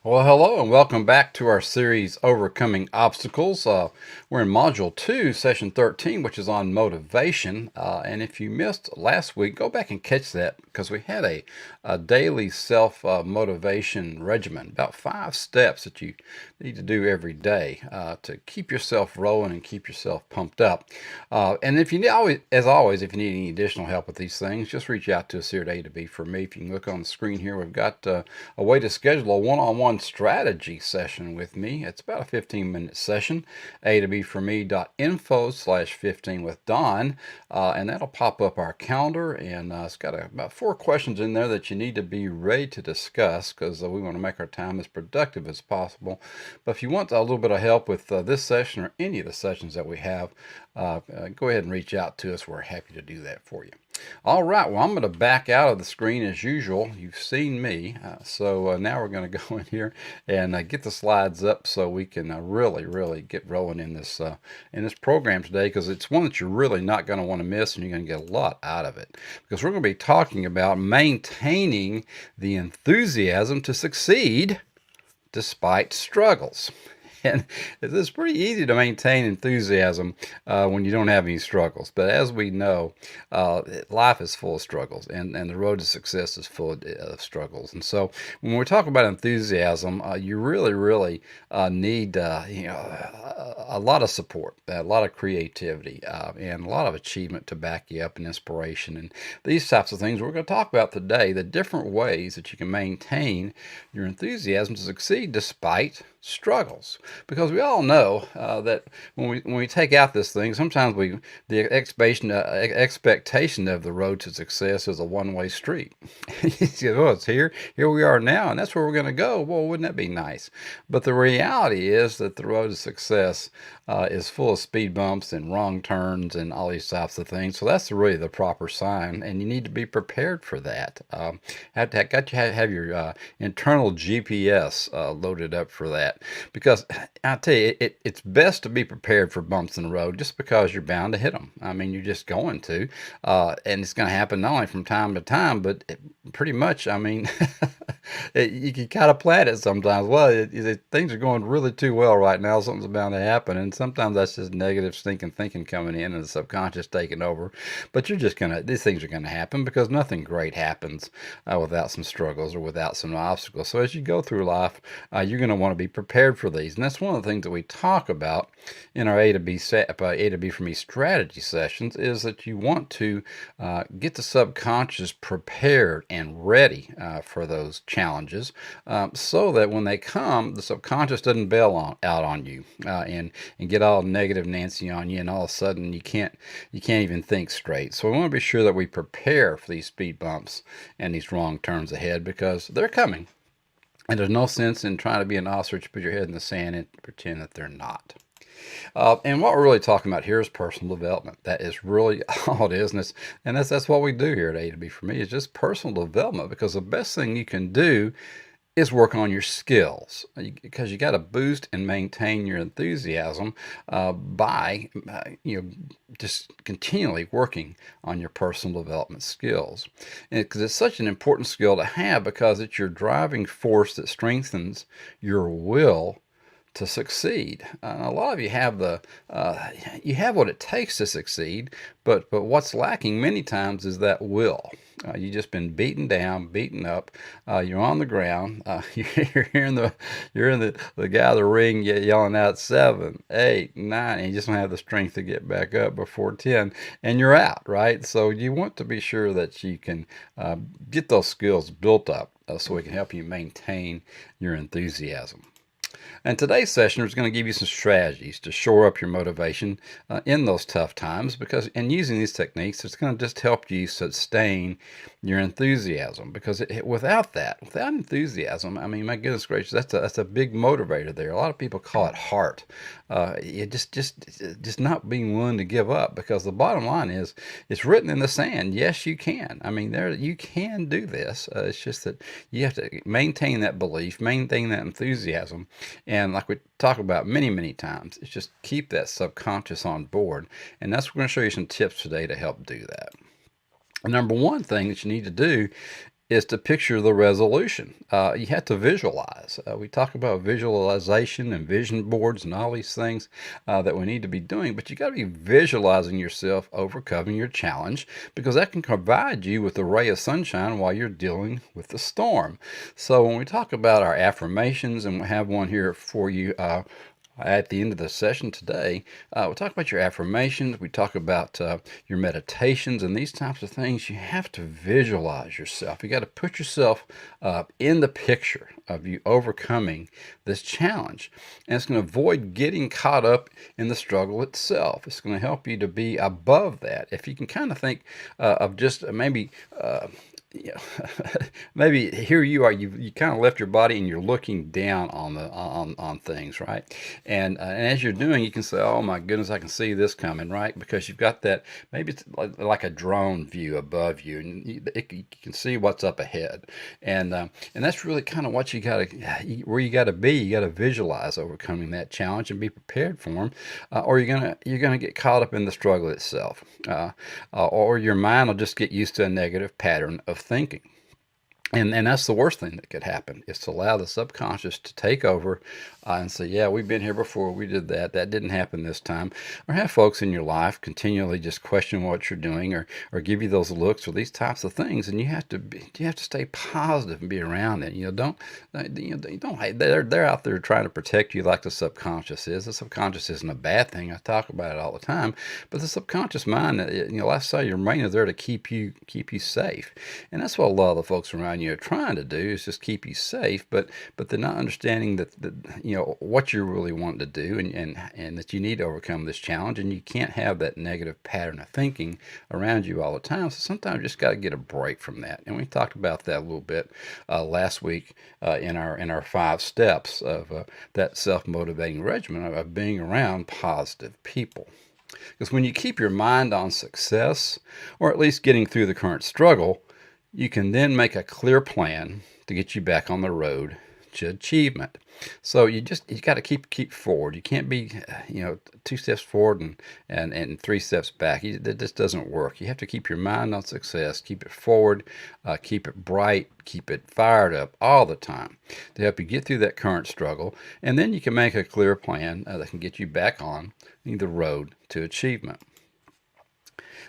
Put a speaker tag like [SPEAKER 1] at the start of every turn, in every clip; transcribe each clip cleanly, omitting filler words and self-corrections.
[SPEAKER 1] Well, hello and welcome back to our series Overcoming Obstacles. We're in Module 2, Session 13, which is on motivation. And if you missed last week, go back and catch that because we had a daily self motivation regimen, about 5 steps that you need to do every day to keep yourself rolling and keep yourself pumped up. And if you need, as always, if you need any additional help with these things, just reach out to us here at A to B for me. If you can look on the screen here, we've got a way to schedule a one-on-one strategy session with me. It's about a 15-minute session. A to B for me.info/15 with Don, and that'll pop up our calendar. And it's got about 4 questions in there that you need to be ready to discuss because we want to make our time as productive as possible. But if you want a little bit of help with this session or any of the sessions that we have, go ahead and reach out to us. We're happy to do that for you. All right, well, I'm going to back out of the screen as usual. You've seen me, so now we're going to go in here and get the slides up so we can really get rolling in this program today, because it's one that you're really not going to want to miss, and you're going to get a lot out of it, because we're going to be talking about maintaining the enthusiasm to succeed despite struggles. And it's pretty easy to maintain enthusiasm when you don't have any struggles. But as we know, life is full of struggles, and the road to success is full of struggles. And so when we talk about enthusiasm, you really need a lot of support, a lot of creativity, and a lot of achievement to back you up, and inspiration. And these types of things we're going to talk about today, the different ways that you can maintain your enthusiasm to succeed despite struggles. Because we all know that when we take out this thing, sometimes the expectation of the road to success is a one-way street. You say, oh, it's here we are now, and that's where we're going to go. Well, wouldn't that be nice? But the reality is that the road to success is full of speed bumps and wrong turns and all these types of things. So that's really the proper sign, and you need to be prepared for that. Got to have your internal GPS loaded up for that. Because I tell you, it's best to be prepared for bumps in the road, just because you're bound to hit them. I mean, you're just going to, and it's going to happen not only from time to time, but pretty much, I mean, you can kind of plan it sometimes. Well, things are going really too well right now. Something's bound to happen. And sometimes that's just negative stinking thinking coming in and the subconscious taking over. But these things are going to happen, because nothing great happens without some struggles or without some obstacles. So as you go through life, you're going to want to be prepared for these. And that's one of the things that we talk about in our A to B for me strategy sessions, is that you want to get the subconscious prepared and ready for those challenges, so that when they come, the subconscious doesn't bail out on you and get all negative Nancy on you, and all of a sudden you can't even think straight. So we want to be sure that we prepare for these speed bumps and these wrong turns ahead, because they're coming. And there's no sense in trying to be an ostrich, put your head in the sand, and pretend that they're not. And what we're really talking about here is personal development. That is really all it is. And that's what we do here at A to B for me, is just personal development, because the best thing you can do is work on your skills, because you got to boost and maintain your enthusiasm by just continually working on your personal development skills. Because it's such an important skill to have, because it's your driving force that strengthens your will to succeed. A lot of you have you have what it takes to succeed, but what's lacking many times is that will. You've just been beaten down, beaten up. You're on the ground. You're in the guy of the ring yelling out 7, 8, 9, and you just don't have the strength to get back up before 10, and you're out, right? So you want to be sure that you can get those skills built up, so we can help you maintain your enthusiasm. And today's session is going to give you some strategies to shore up your motivation in those tough times, and using these techniques, it's going to just help you sustain your enthusiasm. Because without enthusiasm, I mean, my goodness gracious, that's a big motivator there. A lot of people call it heart. Just not being willing to give up, because the bottom line is, it's written in the sand. Yes, you can. I mean, you can do this. It's just that you have to maintain that belief, maintain that enthusiasm. And like we talk about many times, it's just keep that subconscious on board. And we're going to show you some tips today to help do that. The number one thing that you need to do is to picture the resolution. You have to visualize. We talk about visualization and vision boards and all these things that we need to be doing, but you got to be visualizing yourself overcoming your challenge, because that can provide you with a ray of sunshine while you're dealing with the storm. So when we talk about our affirmations, and we have one here for you at the end of the session today, we'll talk about your affirmations. We talk about your meditations and these types of things. You have to visualize yourself. You got to put yourself in the picture of you overcoming this challenge. And it's going to avoid getting caught up in the struggle itself. It's going to help you to be above that. If you can kind of think of just maybe yeah, maybe here you are. You kind of left your body and you're looking down on the on things, right? And as you're doing, you can say, "Oh my goodness, I can see this coming," right? Because you've got that. Maybe it's like a drone view above you, and you can see what's up ahead. And that's really kind of what you got to where you got to be. You got to visualize overcoming that challenge and be prepared for them, or you're gonna get caught up in the struggle itself, or your mind will just get used to a negative pattern of thinking. And that's the worst thing that could happen, is to allow the subconscious to take over and say, yeah, we've been here before, we did that, that didn't happen this time. Or have folks in your life continually just question what you're doing, or give you those looks or these types of things, and you have to stay positive and be around it. Don't they're out there trying to protect you like the subconscious is. The subconscious isn't a bad thing. I talk about it all the time, but the subconscious mind, like I say, your brain is there to keep you safe, and that's what a lot of the folks around you are trying to do, is just keep you safe, but they're not understanding that what you're really wanting to do, and that you need to overcome this challenge, and you can't have that negative pattern of thinking around you all the time. So sometimes you just got to get a break from that, and we talked about that a little bit last week in our 5 steps of that self-motivating regimen of being around positive people. Because when you keep your mind on success, or at least getting through the current struggle, you can then make a clear plan to get you back on the road to achievement. So you got to keep forward. You can't be 2 steps forward and 3 steps back. That just doesn't work. You have to keep your mind on success, keep it forward, keep it bright, keep it fired up all the time to help you get through that current struggle, and then you can make a clear plan that can get you back on the road to achievement.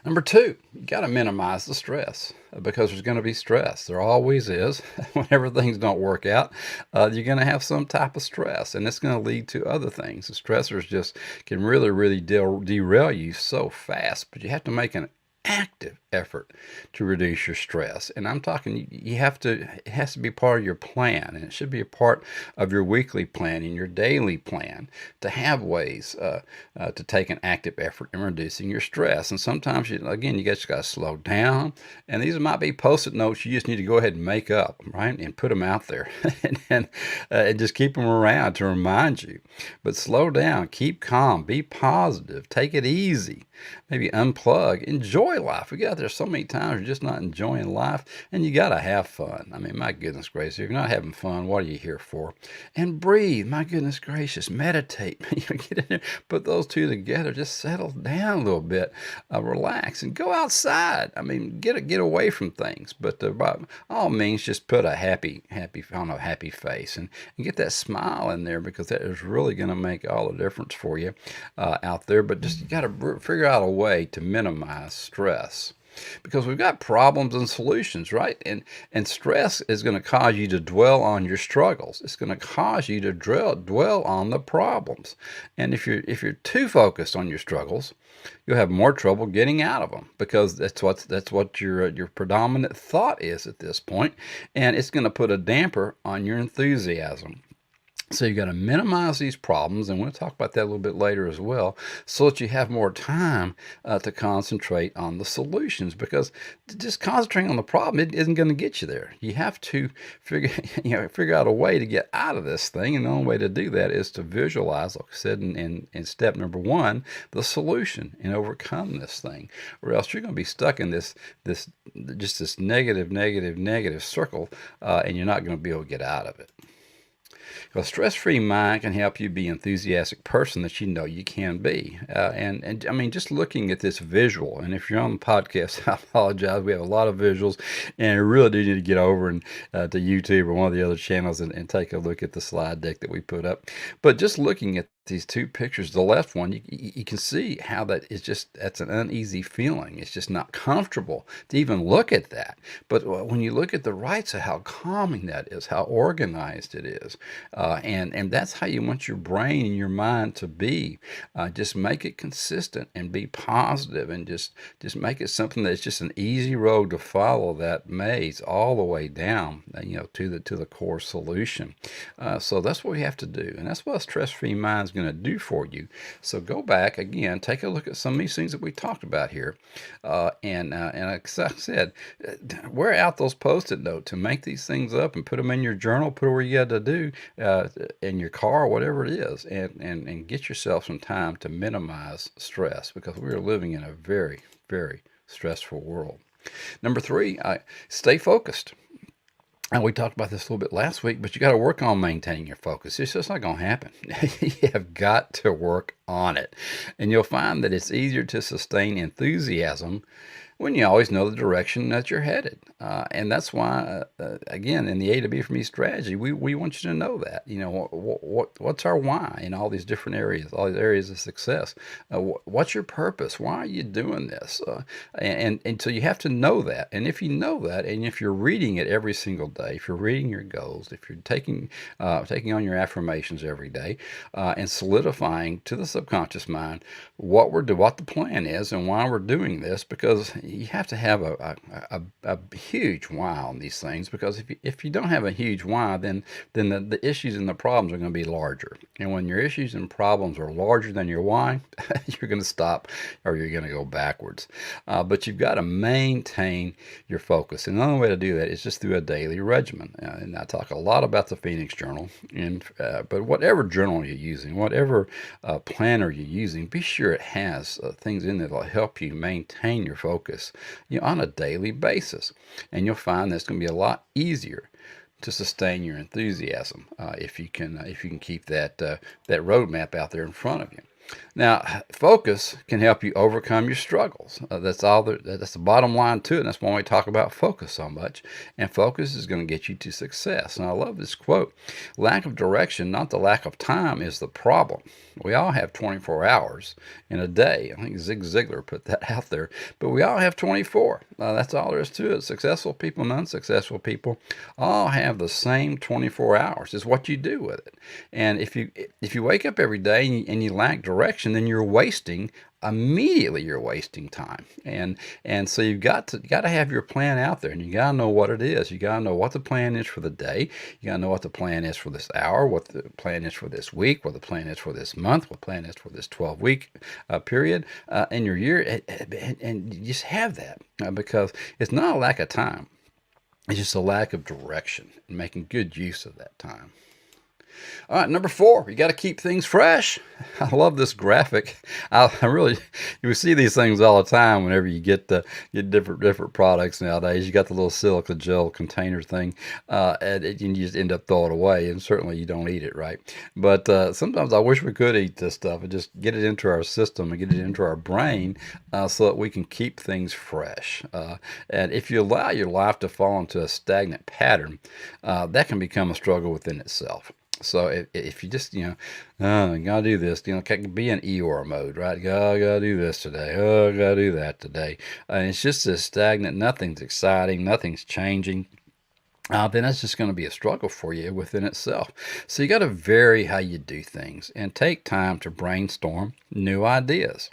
[SPEAKER 1] Number 2, you got to minimize the stress, because there's going to be stress. There always is. Whenever things don't work out, you're going to have some type of stress, and it's going to lead to other things. The stressors just can really, really derail you so fast, but you have to make an active effort to reduce your stress. And I'm talking, it has to be part of your plan, and it should be a part of your weekly plan and your daily plan to have ways to take an active effort in reducing your stress. And sometimes, you just got to slow down. And these might be post-it notes you just need to go ahead and make up, right? And put them out there and just keep them around to remind you. But slow down, keep calm, be positive, take it easy, maybe unplug, enjoy life. We get out there so many times you're just not enjoying life, and you got to have fun. I mean, my goodness gracious, if you're not having fun, what are you here for? And breathe, my goodness gracious, meditate. Get in there, put those two together, just settle down a little bit, relax, and go outside. I mean, get away from things, but by all means, just put a happy face, and get that smile in there, because that is really going to make all the difference for you out there. But just you got to figure out a way to minimize stress, because we've got problems and solutions, right? And stress is going to cause you to dwell on your struggles. It's going to cause you to dwell on the problems. And if you're too focused on your struggles, you'll have more trouble getting out of them, because that's what your predominant thought is at this point, and it's going to put a damper on your enthusiasm. So you got to minimize these problems, and we'll talk about that a little bit later as well, so that you have more time to concentrate on the solutions, because just concentrating on the problem, it isn't going to get you there. You have to figure out a way to get out of this thing, and the only way to do that is to visualize, like I said in step number 1, the solution, and overcome this thing, or else you're going to be stuck in this negative circle, and you're not going to be able to get out of it. A stress-free mind can help you be an enthusiastic person that you know you can be. And I mean, just looking at this visual, and if you're on the podcast, I apologize. We have a lot of visuals, and I really do need to get over and to YouTube or one of the other channels and take a look at the slide deck that we put up. But just looking at these two pictures, the left one, you can see how that is that's an uneasy feeling. It's just not comfortable to even look at that. But when you look at the right side, how calming that is, how organized it is. And that's how you want your brain and your mind to be. Just make it consistent and be positive, and just make it something that's just an easy road to follow that maze all the way down, to the core solution. So that's what we have to do, and that's what a stress-free mind is going to do for you. So go back again, take a look at some of these things that we talked about here, and like I said, wear out those post-it notes to make these things up and put them in your journal, put it where you got to do, in your car, whatever it is, and get yourself some time to minimize stress, because we are living in a very, very stressful world. Number 3, stay focused. And we talked about this a little bit last week, but you got to work on maintaining your focus. It's just not going to happen. You have got to work on it. And you'll find that it's easier to sustain enthusiasm when you always know the direction that you're headed. And that's why, again, in the A to B for me strategy, we want you to know that. What's our why in all these different areas, all these areas of success? What's your purpose? Why are you doing this? And so you have to know that. And if you know that, and if you're reading it every single day, if you're reading your goals, if you're taking on your affirmations every day, and solidifying to the subconscious mind what the plan is and why we're doing this, because you have to have a huge why on these things, because if you don't have a huge why, then the issues and the problems are going to be larger. And when your issues and problems are larger than your why, you're going to stop, or you're going to go backwards. But you've got to maintain your focus. And the only way to do that is just through a daily regimen. And I talk a lot about the Phoenix Journal. But whatever journal you're using, whatever planner you're using, be sure it has things in there that will help you maintain your focus on a daily basis. And you'll find that it's going to be a lot easier to sustain your enthusiasm if you can keep that roadmap out there in front of you. Now, focus can help you overcome your struggles. That's the bottom line to it. And that's why we talk about focus so much. And focus is going to get you to success. And I love this quote: "Lack of direction, not the lack of time, is the problem." We all have 24 hours in a day. I think Zig Ziglar put that out there. But we all have 24. That's all there is to it. Successful people and unsuccessful people all have the same 24 hours. It's what you do with it. And if you wake up every day and you lack direction, then you're wasting time. And so you've got to have your plan out there, and you got to know what it is. You got to know what the plan is for the day. You got to know what the plan is for this hour, what the plan is for this week, what the plan is for this month, what the plan is for this 12-week period in your year. And you just have that because it's not a lack of time. It's just a lack of direction and making good use of that time. All right, number 4, you got to keep things fresh. I love this graphic. I really, you see these things all the time whenever you get different products nowadays. You got the little silica gel container thing, and you just end up throwing it away, and certainly you don't eat it, right? But sometimes I wish we could eat this stuff and just get it into our system and get it into our brain so that we can keep things fresh. And if you allow your life to fall into a stagnant pattern, that can become a struggle within itself. So if you just, gotta do this, be in Eeyore mode, right? Gotta do this today. Oh, gotta do that today. And it's just this stagnant, nothing's exciting, nothing's changing. Then that's just going to be a struggle for you within itself. So you got to vary how you do things and take time to brainstorm new ideas.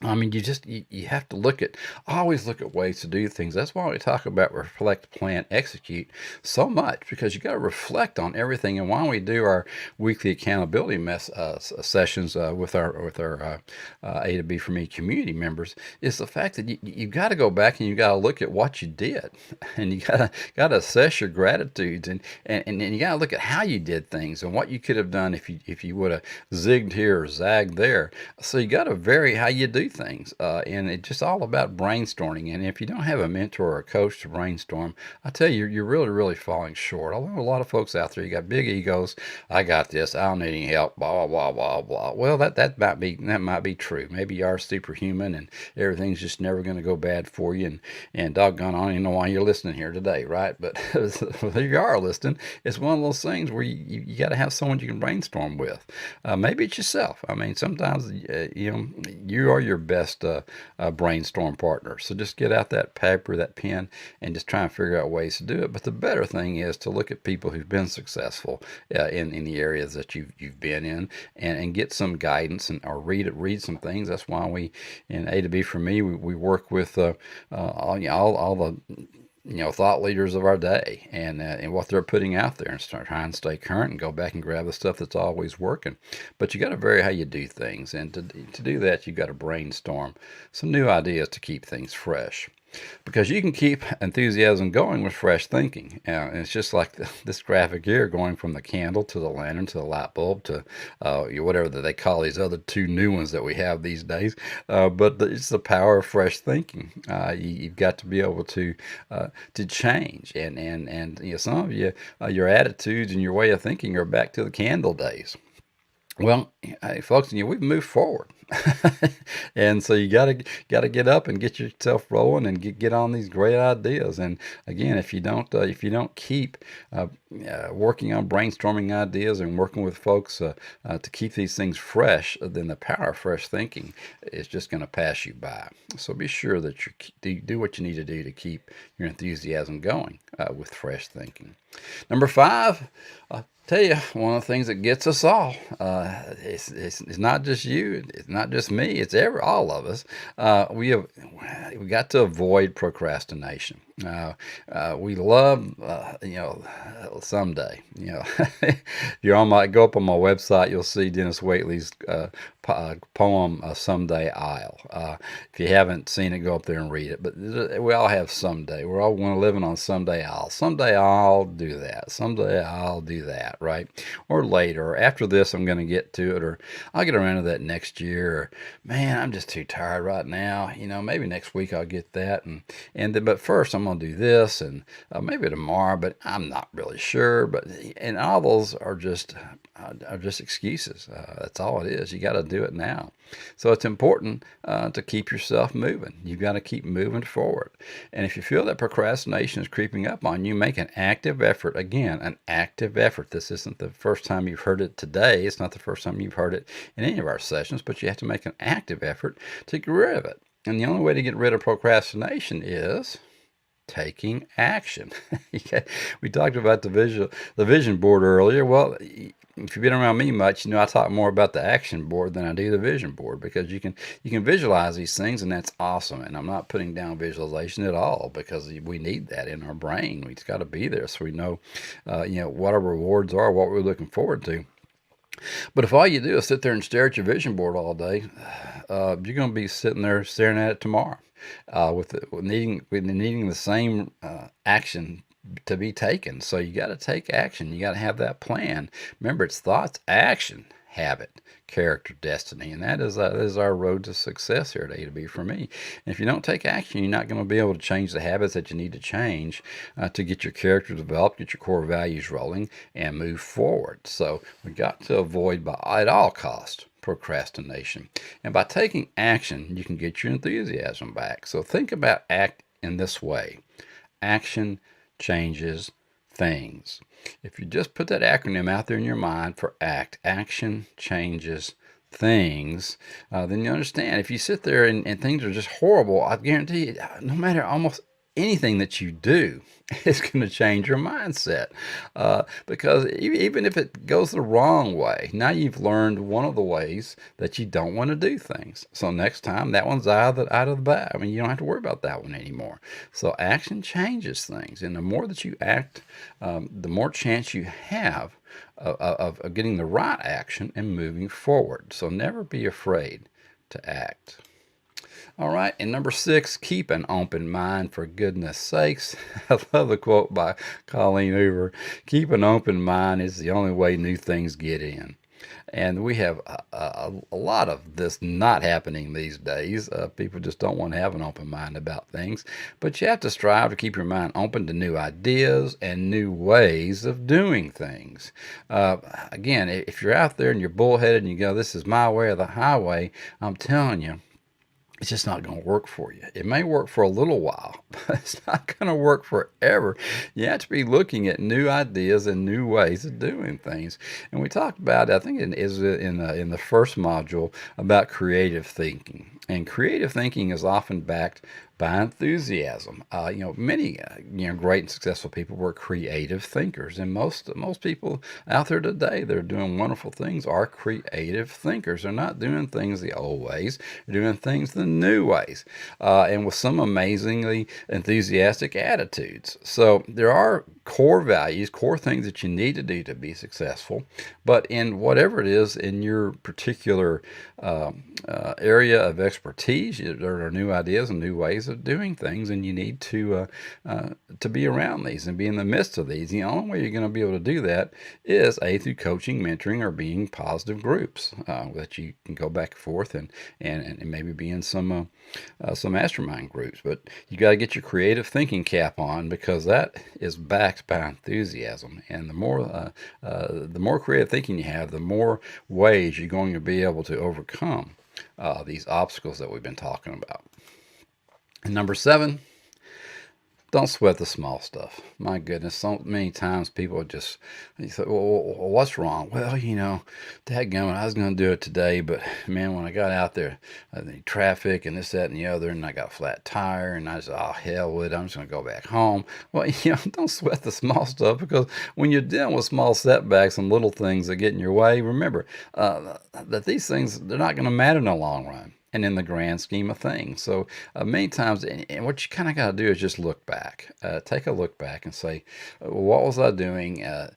[SPEAKER 1] I mean, you have to always look at ways to do things. That's why we talk about reflect, plan, execute so much, because you got to reflect on everything. And why we do our weekly accountability sessions with our A to B for Me community members is the fact that you got to go back and you got to look at what you did, and you got to assess your gratitudes, and you got to look at how you did things and what you could have done if you would have zigged here or zagged there. So you got to vary how you do do things. And it's just all about brainstorming. And if you don't have a mentor or a coach to brainstorm, I tell you, you're really, really falling short. I know a lot of folks out there, you got big egos. I got this. I don't need any help. Blah, blah, blah, blah, blah. Well, that might be true. Maybe you are superhuman and everything's just never going to go bad for you. And doggone, I don't even know why you're listening here today, right? But there you are listening. It's one of those things where you got to have someone you can brainstorm with. Maybe it's yourself. I mean, sometimes you are your best brainstorm partner. So just get out that paper, that pen, and just try and figure out ways to do it. But the better thing is to look at people who've been successful in the areas that you've been in, and get some guidance or read some things. That's why we in A to B for me we work with all the thought leaders of our day and what they're putting out there, and start trying to stay current and go back and grab the stuff that's always working. But you got to vary how you do things, and to do that, you got to brainstorm some new ideas to keep things fresh. Because you can keep enthusiasm going with fresh thinking. And it's just like this graphic here, going from the candle to the lantern to the light bulb to whatever they call these other two new ones that we have these days. But it's the power of fresh thinking. You've got to be able to change. And some of you, your attitudes and your way of thinking are back to the candle days. Well, hey, folks, we've moved forward, and so you gotta get up and get yourself rolling and get on these great ideas. And again, if you don't keep working on brainstorming ideas and working with folks to keep these things fresh, then the power of fresh thinking is just going to pass you by. So be sure that you do what you need to do to keep your enthusiasm going with fresh thinking. Number 5. Tell you, one of the things that gets us all, it's not just you, it's not just me, it's all of us. We got to avoid procrastination. We love, someday. If you go up on my website, you'll see Dennis Waitley's poem, "Someday I'll." If you haven't seen it, go up there and read it. But we all have someday. We're all going to live on someday I'll. Someday I'll do that. Someday I'll do that, right? Or later, or after this, I'm going to get to it, or I'll get around to that next year. Or, man, I'm just too tired right now. Maybe next week I'll get that. But first I'm going to do this, and maybe tomorrow, but I'm not really sure. And all those are just excuses. That's all it is. You got to do it now. So it's important to keep yourself moving. You've got to keep moving forward. And if you feel that procrastination is creeping up on you, make an active effort. Again, an active effort. This isn't the first time you've heard it today. It's not the first time you've heard it in any of our sessions, but you have to make an active effort to get rid of it. And the only way to get rid of procrastination is taking action. We talked about the vision board earlier. Well, if you've been around me much, I talk more about the action board than I do the vision board, because you can visualize these things, and that's awesome. And I'm not putting down visualization at all, because we need that in our brain. It's got to be there so we know, what our rewards are, what we're looking forward to. But if all you do is sit there and stare at your vision board all day, you're going to be sitting there staring at it tomorrow, with needing the same action to be taken. So you got to take action. You got to have that plan. Remember, it's thoughts, action, habit, character, destiny, and that is our road to success here at A to B for me. And if you don't take action, you're not going to be able to change the habits that you need to change to get your character developed, get your core values rolling, and move forward. So we got to avoid at all costs procrastination. And by taking action, you can get your enthusiasm back. So think about act in this way. Action changes things. If you just put that acronym out there in your mind for ACT, action changes things, then you understand. If you sit there and things are just horrible, I guarantee you, no matter almost anything that you do, it's going to change your mindset, because even if it goes the wrong way, now you've learned one of the ways that you don't want to do things. So next time, that one's out of the bag. I mean, you don't have to worry about that one anymore. So action changes things, and the more that you act, the more chance you have of getting the right action and moving forward. So never be afraid to act. All right, and number 6, keep an open mind, for goodness sakes. I love the quote by Colleen Hoover. Keep an open mind is the only way new things get in. And we have a lot of this not happening these days. People just don't want to have an open mind about things. But you have to strive to keep your mind open to new ideas and new ways of doing things. Again, if you're out there and you're bullheaded and you go, this is my way or the highway, I'm telling you, it's just not going to work for you. It may work for a little while, but it's not going to work forever. You have to be looking at new ideas and new ways of doing things. And we talked about, I think it is in the first module, about creative thinking. And creative thinking is often backed by enthusiasm. Many great and successful people were creative thinkers, and most people out there today that are doing wonderful things are creative thinkers. They're not doing things the old ways; they're doing things the new ways, and with some amazingly enthusiastic attitudes. So there are core values, core things that you need to do to be successful. But in whatever it is in your particular area of expertise, there are new ideas and new ways of doing things, and you need to be around these and be in the midst of these. The only way you're going to be able to do that is through coaching, mentoring, or being positive groups that you can go back and forth and maybe be in some mastermind groups. But you got to get your creative thinking cap on, because that is backed by enthusiasm. And the more creative thinking you have, the more ways you're going to be able to overcome these obstacles that we've been talking about. And number 7, don't sweat the small stuff. My goodness, so many times people just, you say, well, what's wrong? Well, dadgummit, I was going to do it today, but man, when I got out there, the traffic and this, that, and the other, and I got a flat tire, and I said, oh, hell with it, I'm just going to go back home. Well, don't sweat the small stuff, because when you're dealing with small setbacks and little things that get in your way, remember that these things, they're not going to matter in the long run and in the grand scheme of things. So many times, and what you kind of got to do is just look back. Take a look back and say, what was I doing that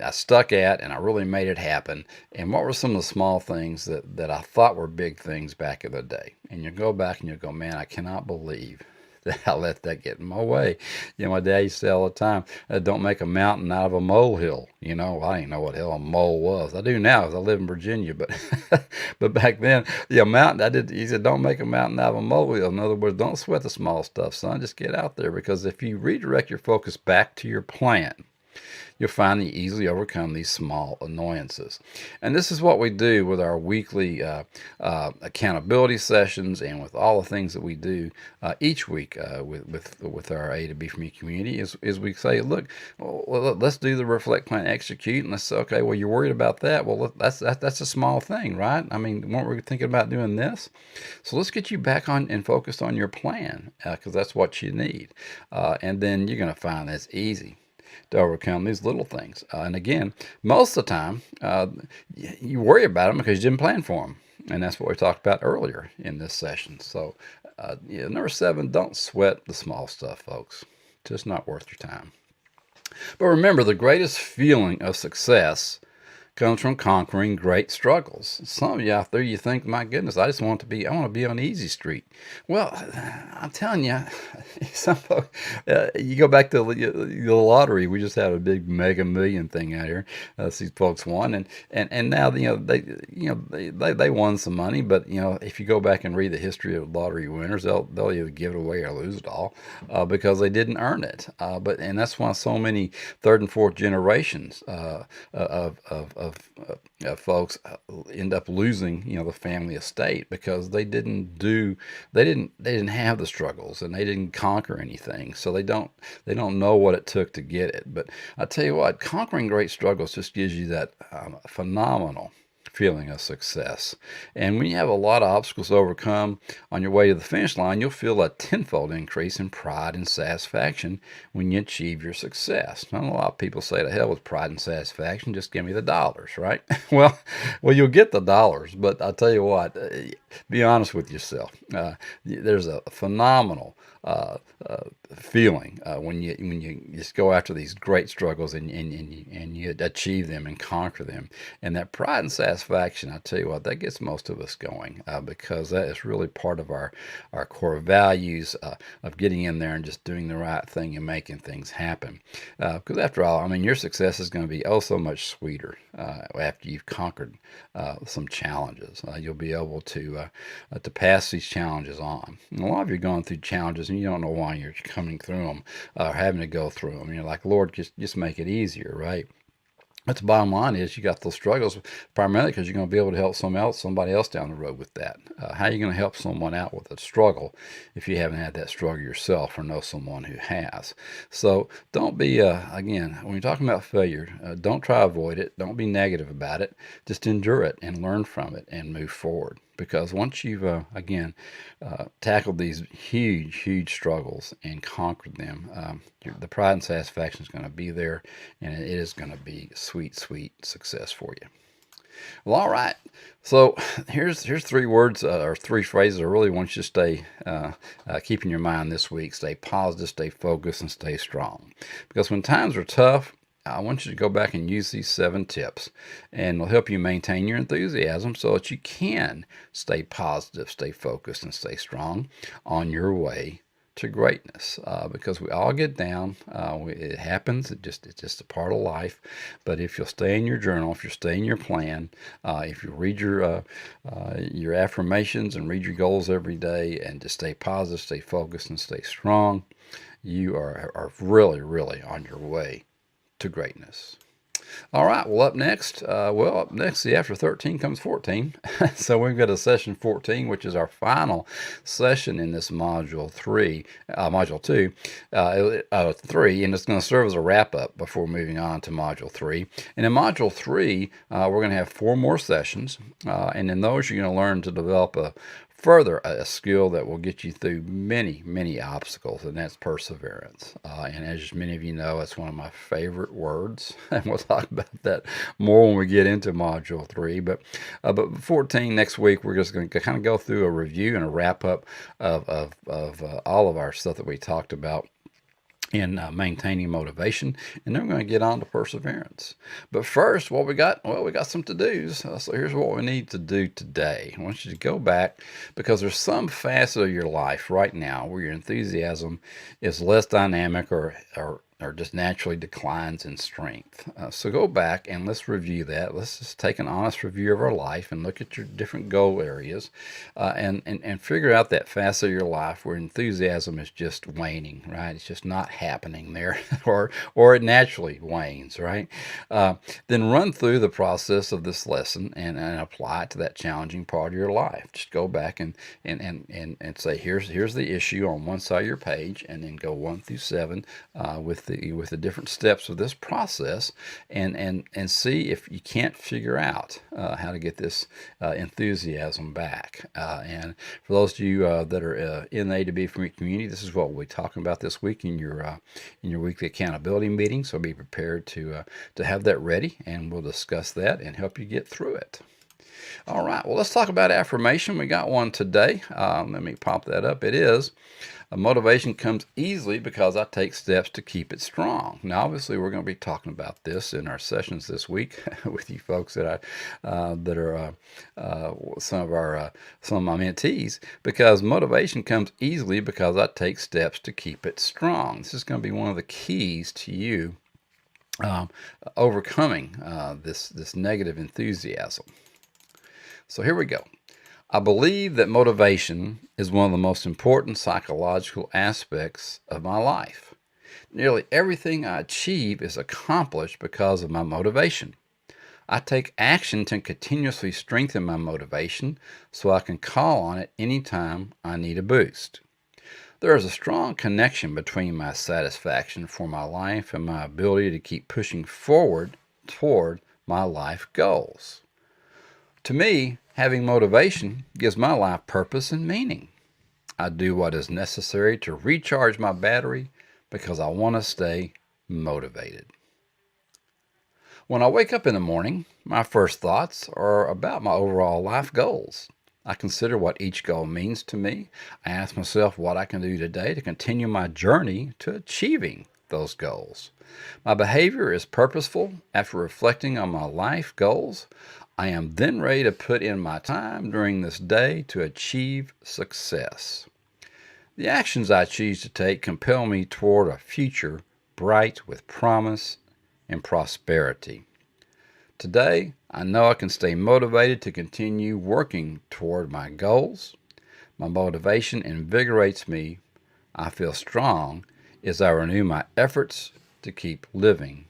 [SPEAKER 1] I stuck at and I really made it happen? And what were some of the small things that I thought were big things back in the day? And you go back and you go, man, I cannot believe that I let that get in my way. My dad used to say all the time, don't make a mountain out of a molehill. I didn't know what hell a mole was. I do now, because I live in Virginia, but but back then, mountain, he said, don't make a mountain out of a molehill. In other words, don't sweat the small stuff, son. Just get out there, because if you redirect your focus back to your plan, you'll find that you easily overcome these small annoyances. And this is what we do with our weekly accountability sessions, and with all the things that we do each week with our A to B from E community, is we say, look, let's do the reflect, plan, execute, and let's say, okay, well, you're worried about that. Well, that's a small thing, right? I mean, weren't we thinking about doing this? So let's get you back on and focused on your plan, because that's what you need. And then you're going to find that's easy to overcome these little things. And again, most of the time, you worry about them because you didn't plan for them. And that's what we talked about earlier in this session. So, number 7, don't sweat the small stuff, folks. Just not worth your time. But remember, the greatest feeling of success comes from conquering great struggles. Some of you out there, you think, my goodness, I want to be on easy street. Well, I'm telling you, some folks, you go back to the lottery. We just had a big Mega Million thing out here. These folks won, and now they won some money. But if you go back and read the history of lottery winners, they'll either give it away or lose it all because they didn't earn it. And that's why so many third and fourth generations of folks end up losing the family estate, because they didn't have the struggles, and they didn't conquer anything, so they don't know what it took to get it. But I tell you what, conquering great struggles just gives you that phenomenal feeling of success. And when you have a lot of obstacles to overcome on your way to the finish line, you'll feel a tenfold increase in pride and satisfaction when you achieve your success. Now, a lot of people say, to hell with pride and satisfaction, just give me the dollars, right? well, you'll get the dollars, but I'll tell you what, be honest with yourself. There's a phenomenal feeling when you just go after these great struggles and you achieve them and conquer them. And that pride and satisfaction, I tell you what, that gets most of us going because that is really part of our core values of getting in there and just doing the right thing and making things happen. Because after all, I mean, your success is going to be oh so much sweeter after you've conquered some challenges. You'll be able to pass these challenges on. And a lot of you are going through challenges and you don't know why you're coming through them or having to go through them. You're like, Lord, just make it easier, right? But the bottom line is you got those struggles primarily because you're going to be able to help somebody else down the road with that. How are you going to help someone out with a struggle if you haven't had that struggle yourself or know someone who has? So don't be, again, when you're talking about failure, don't try to avoid it. Don't be negative about it. Just endure it and learn from it and move forward. Because once you've, again, tackled these huge struggles and conquered them, the pride and satisfaction is going to be there, and it is going to be sweet success for you. Well, all right. So here's 3 words or 3 phrases I really want you to stay keep in your mind this week. Stay positive, stay focused, and stay strong. Because when times are tough, I want you to go back and use these 7 tips, and it'll help you maintain your enthusiasm so that you can stay positive, stay focused, and stay strong on your way to greatness. Because we all get down. It happens. It's just a part of life. But if you'll stay in your journal, if you stay in your plan, if you read your affirmations and read your goals every day, and just stay positive, stay focused, and stay strong, you are really on your way to greatness. All right, well, up next, see, after 13 comes 14. So we've got a session 14, which is our final session in this module 2, 3, and it's going to serve as a wrap-up before moving on to module 3. And in module 3, we're going to have 4 more sessions, and in those you're going to learn to develop a skill that will get you through many obstacles, and that's perseverance. And as many of you know, it's one of my favorite words, and we'll talk about that more when we get into module 3. But 14 next week, we're just going to kind of go through a review and a wrap up of all of our stuff that we talked about in maintaining motivation, and then we're going to get on to perseverance. But first, what we got? Well, we got some to-dos. So here's what we need to do today. I want you to go back, because there's some facet of your life right now where your enthusiasm is less dynamic or just naturally declines in strength. So go back and let's review that. Let's just take an honest review of our life and look at your different goal areas and figure out that facet of your life where enthusiasm is just waning, right? It's just not happening there or it naturally wanes, right? Then run through the process of this lesson and apply it to that challenging part of your life. Just go back and say, here's the issue on one side of your page, and then go 1 through 7 with the different steps of this process, and see if you can't figure out how to get this enthusiasm back. And for those of you that are in the A to B for Me community, this is what we'll be talking about this week in your weekly accountability meeting. So be prepared to have that ready, and we'll discuss that and help you get through it. All right, well, let's talk about affirmation. We got one today. Let me pop that up. It is, motivation comes easily because I take steps to keep it strong. Now, obviously, we're going to be talking about this in our sessions this week with you folks that are some of my mentees, because motivation comes easily because I take steps to keep it strong. This is going to be one of the keys to you overcoming this negative enthusiasm. So here we go. I believe that motivation is one of the most important psychological aspects of my life. Nearly everything I achieve is accomplished because of my motivation. I take action to continuously strengthen my motivation so I can call on it anytime I need a boost. There is a strong connection between my satisfaction for my life and my ability to keep pushing forward toward my life goals. To me, having motivation gives my life purpose and meaning. I do what is necessary to recharge my battery because I want to stay motivated. When I wake up in the morning, my first thoughts are about my overall life goals. I consider what each goal means to me. I ask myself what I can do today to continue my journey to achieving those goals. My behavior is purposeful. After reflecting on my life goals, I am then ready to put in my time during this day to achieve success. The actions I choose to take compel me toward a future bright with promise and prosperity. Today, I know I can stay motivated to continue working toward my goals. My motivation invigorates me. I feel strong as I renew my efforts to keep living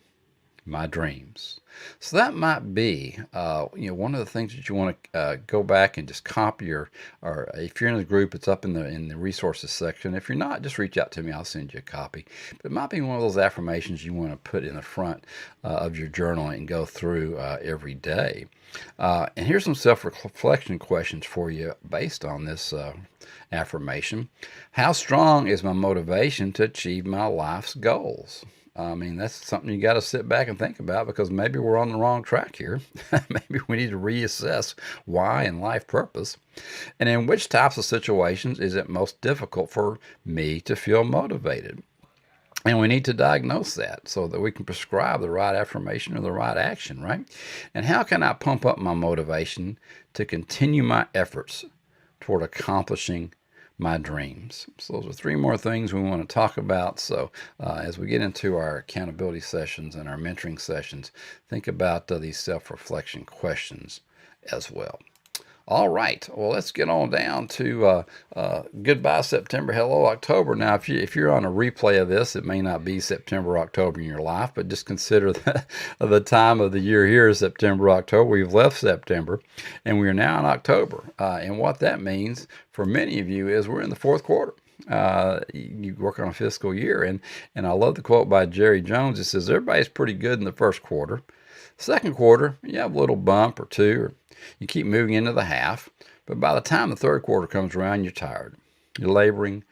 [SPEAKER 1] my dreams. So that might be, one of the things that you want to go back and just copy, or if you're in the group, it's up in the resources section. If you're not, just reach out to me. I'll send you a copy. But it might be one of those affirmations you want to put in the front of your journal and go through every day. And here's some self-reflection questions for you based on this affirmation. How strong is my motivation to achieve my life's goals? I mean, that's something you got to sit back and think about, because maybe we're on the wrong track here. Maybe we need to reassess why and life purpose. And in which types of situations is it most difficult for me to feel motivated? And we need to diagnose that so that we can prescribe the right affirmation or the right action, right? And how can I pump up my motivation to continue my efforts toward accomplishing my dreams? So those are three more things we want to talk about. So as we get into our accountability sessions and our mentoring sessions, think about these self-reflection questions as well. All right, well, let's get on down to goodbye September, hello October. Now, if you're on a replay of this, it may not be September, October in your life, but just consider the time of the year here is September, October. We've left September, and we are now in October. And what that means for many of you is we're in the fourth quarter. You work on a fiscal year, and I love the quote by Jerry Jones. It says, everybody's pretty good in the first quarter. Second quarter, you have a little bump or two, or you keep moving into the half, but by the time the third quarter comes around, you're tired, you're laboring,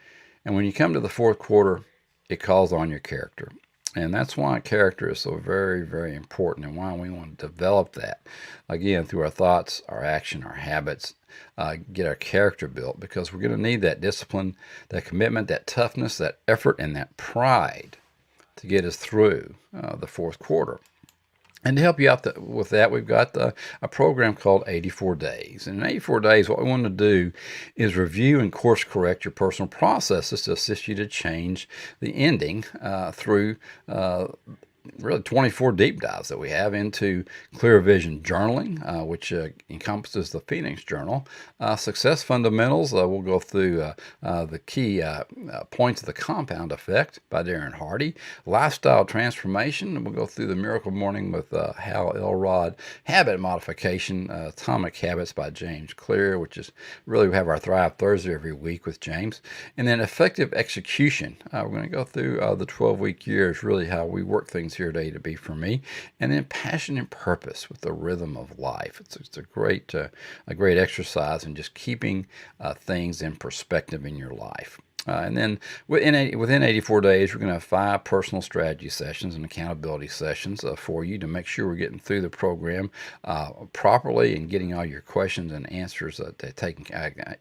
[SPEAKER 1] and when you come to the fourth quarter, it calls on your character. And that's why character is so very, very important, and why we want to develop that, again, through our thoughts, our action, our habits, get our character built, because we're going to need that discipline, that commitment, that toughness, that effort, and that pride to get us through the fourth quarter. And to help you out with that, we've got a program called 84 Days. And in 84 days, what we want to do is review and course correct your personal processes to assist you to change the ending through really 24 deep dives that we have into clear vision journaling, which encompasses the Phoenix Journal, success fundamentals. We'll go through the key points of the compound effect by Darren Hardy, lifestyle transformation, and we'll go through the miracle morning with Hal Elrod, habit modification, atomic habits by James Clear, which is really, we have our Thrive Thursday every week with James, and then effective execution. We're going to go through the 12-week year is really how we work things here today to be for me, and then passion and purpose with the rhythm of life. It's a great exercise in just keeping things in perspective in your life. And then within 84 days, we're going to have 5 personal strategy sessions and accountability sessions for you to make sure we're getting through the program properly and getting all your questions and answers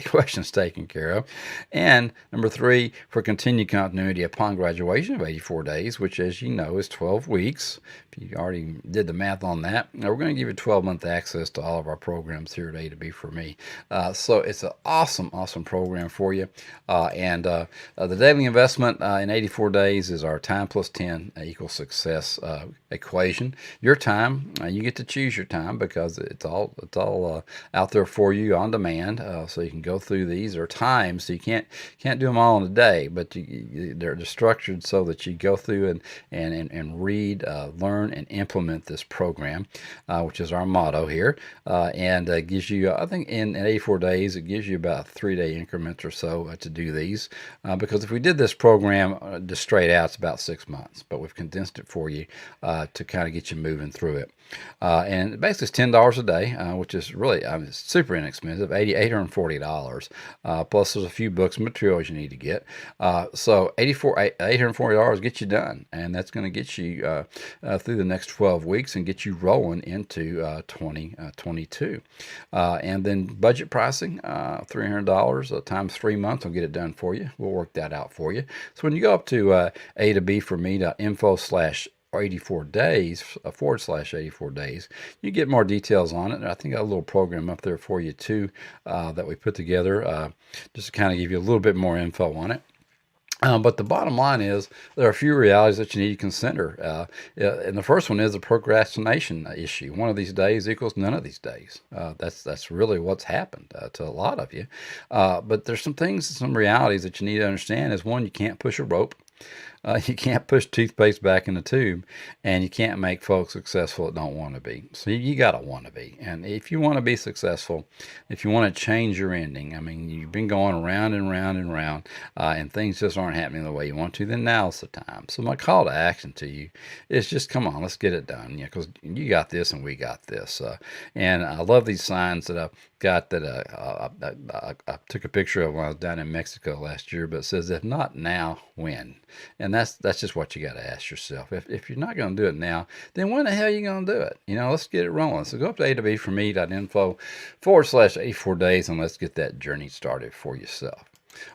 [SPEAKER 1] questions taken care of. And number 3, for continued continuity upon graduation of 84 days, which, as you know, is 12 weeks. If you already did the math on that, now we're going to give you 12-month access to all of our programs here today to be for me. So it's an awesome program for you. And the daily investment in 84 days is our time plus 10 equals success equation. Your time, you get to choose your time, because it's all out there for you on demand. So you can go through these. There are times, so you can't do them all in a day, but they're structured so that you go through and read, learn, and implement this program, which is our motto here. And gives you, I think in 84 days, it gives you about 3-day increments or so to do these. because if we did this program just straight out, it's about 6 months, but we've condensed it for you to kind of get you moving through it. And basically it's $10 a day, which is really super inexpensive, $840. Plus there's a few books and materials you need to get. So $840 get you done, and that's going to get you through the next 12 weeks and get you rolling into 2022. And then budget pricing, $300 times 3 months will get it done for you. We'll work that out for you. So when you go up to A to B for me.info/84 days /84 days, you get more details on it. I think I got a little program up there for you too that we put together just to kind of give you a little bit more info on it. But the bottom line is there are a few realities that you need to consider. And the first one is the procrastination issue. One of these days equals none of these days. That's really what's happened to a lot of you. But there's some realities that you need to understand is, one, you can't push a rope. You can't push toothpaste back in the tube, and you can't make folks successful that don't want to be. So you got to want to be. And if you want to be successful, if you want to change your ending, I mean, you've been going around and round and round, and things just aren't happening the way you want to, then now's the time. So my call to action to you is just come on, let's get it done. Because you got this and we got this. And I love these signs that I've got that I took a picture of when I was down in Mexico last year, but it says, if not now, when? And that's just what you got to ask yourself. If you're not going to do it now, then when the hell are you going to do it? Let's get it rolling. So go up to A to B for me.info/84 days, and let's get that journey started for yourself.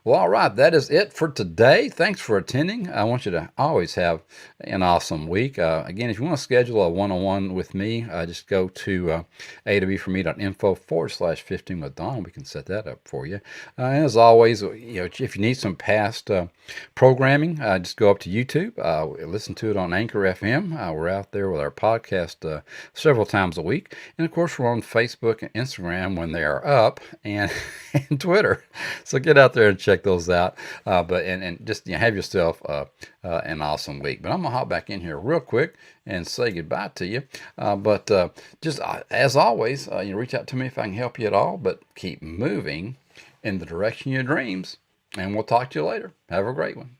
[SPEAKER 1] Well, all right, that is it for today. Thanks for attending. I want you to always have an awesome week. Again, if you want to schedule a one-on-one with me, just go to A to B for me.info/15 with Don. We can set that up for you. And as always, if you need some past programming, just go up to YouTube, listen to it on Anchor FM. We're out there with our podcast several times a week. And of course, we're on Facebook and Instagram when they are up, and, and Twitter. So get out there and check those out. But just have yourself an awesome week. But I'm gonna hop back in here real quick and say goodbye to you. But just as always, reach out to me if I can help you at all. But keep moving in the direction of your dreams, and we'll talk to you later. Have a great one.